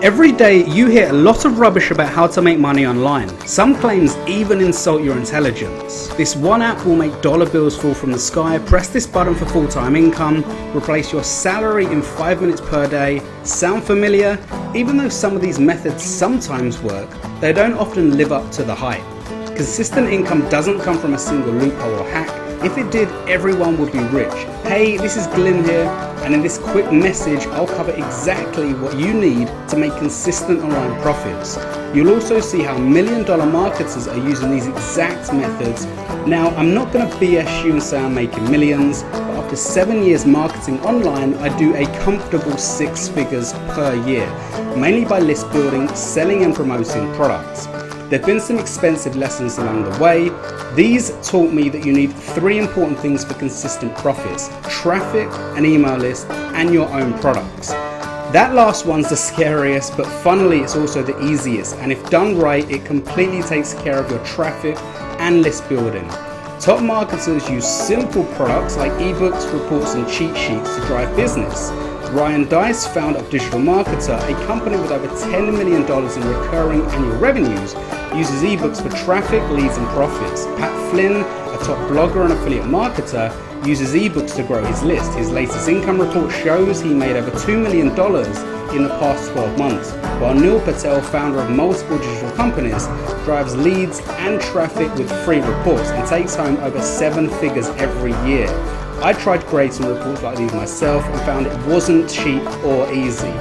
Every day you hear a lot of rubbish about how to make money online. Some claims even insult your intelligence. This one app will make dollar bills fall from the sky, press this button for full-time income, replace your salary in 5 minutes per day. Sound familiar? Even though some of these methods sometimes work, they don't often live up to the hype. Consistent income doesn't come from a single loophole or hack. If it did, everyone would be rich. Hey, this is Glynn here, and in this quick message, I'll cover exactly what you need to make consistent online profits. You'll also see how million-dollar marketers are using these exact methods. Now, I'm not going to BS you and say I'm making millions, but after 7 years marketing online, I do a comfortable 6 figures per year, mainly by list building, selling and promoting products. There have been some expensive lessons along the way. These taught me that you need 3 important things for consistent profits: traffic, an email list, and your own products. That last one's the scariest, but funnily it's also the easiest, and if done right, it completely takes care of your traffic and list building. Top marketers use simple products like ebooks, reports, and cheat sheets to drive business. Ryan Deiss, founder of Digital Marketer, a company with over $10 million in recurring annual revenues, uses ebooks for traffic, leads, and profits. Pat Flynn, a top blogger and affiliate marketer, uses ebooks to grow his list. His latest income report shows he made over $2 million in the past 12 months, while Neil Patel, founder of multiple digital companies, drives leads and traffic with free reports and takes home over 7 figures every year. I tried creating reports like these myself and found it wasn't cheap or easy.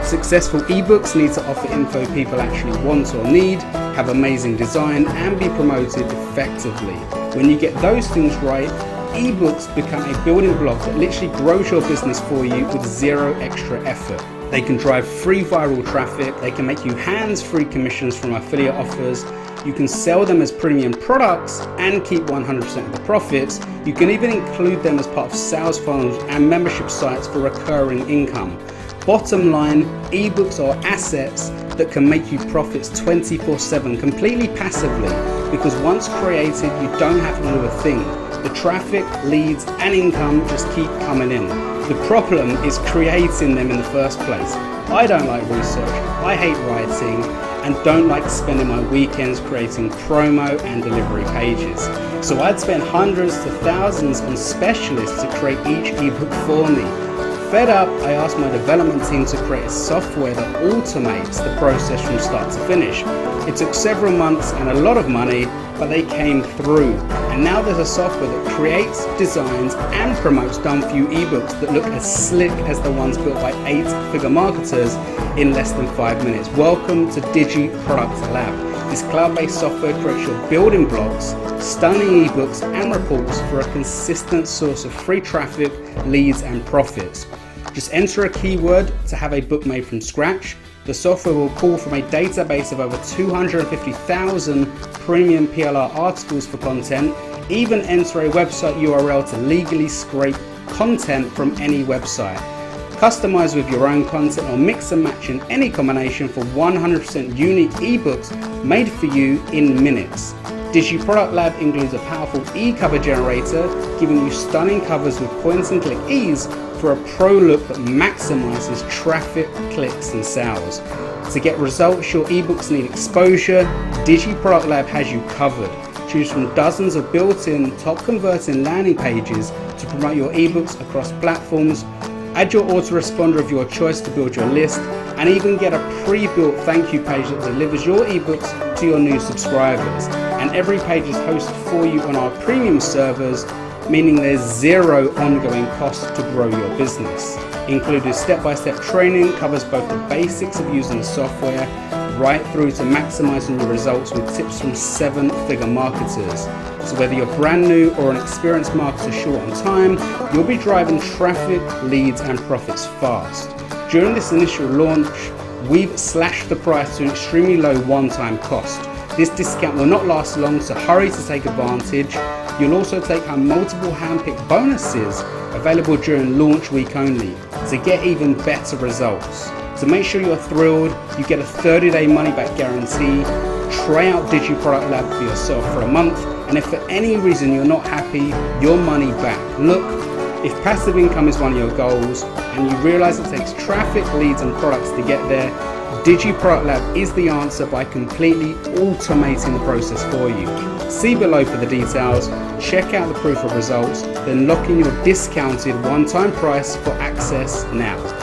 Successful ebooks need to offer info people actually want or need, have amazing design, and be promoted effectively. When you get those things right, ebooks become a building block that literally grows your business for you with 0 extra effort. They can drive free viral traffic, they can make you hands-free commissions from affiliate offers, you can sell them as premium products and keep 100% of the profits. You can even include them as part of sales funnels and membership sites for recurring income. Bottom line, ebooks are assets that can make you profits 24/7 completely passively, because once created, you don't have to do a thing. The traffic, leads, and income just keep coming in. The problem is creating them in the first place. I don't like research, I hate writing, and don't like spending my weekends creating promo and delivery pages. So I'd spend hundreds to thousands on specialists to create each ebook for me. Fed up, I asked my development team to create a software that automates the process from start to finish. It took several months and a lot of money, but they came through. And now there's a software that creates, designs, and promotes done-for-you ebooks that look as slick as the ones built by 8-figure marketers in less than 5 minutes. Welcome to DigiProduct Lab. This cloud-based software creates your building blocks, stunning ebooks, and reports for a consistent source of free traffic, leads, and profits. Just enter a keyword to have a book made from scratch. The software will pull from a database of over 250,000 premium PLR articles for content. Even enter a website URL to legally scrape content from any website. Customize with your own content or mix and match in any combination for 100% unique ebooks made for you in minutes. DigiProduct Lab includes a powerful e-cover generator, giving you stunning covers with point-and-click ease for a pro look that maximizes traffic, clicks, and sales. To get results your ebooks need exposure, DigiProduct Lab has you covered. Choose from dozens of built-in, top-converting landing pages to promote your ebooks across platforms. Add your autoresponder of your choice to build your list, and even get a pre-built thank you page that delivers your ebooks to your new subscribers. And every page is hosted for you on our premium servers, meaning there's 0 ongoing cost to grow your business. Included step-by-step training covers both the basics of using the software right through to maximizing your results with tips from 7-figure marketers. So whether you're brand new or an experienced marketer short on time, you'll be driving traffic, leads, and profits fast. During this initial launch, we've slashed the price to an extremely low one-time cost. This discount will not last long, so hurry to take advantage. You'll also take home multiple hand-picked bonuses available during launch week only to get even better results. So make sure you're thrilled. You get a 30-day money-back guarantee. Try out DigiProduct Lab for yourself for a month, and if for any reason you're not happy, your money back. Look, if passive income is one of your goals and you realize it takes traffic, leads, and products to get there, DigiProduct Lab is the answer by completely automating the process for you. See below for the details, check out the proof of results, then lock in your discounted one-time price for access now.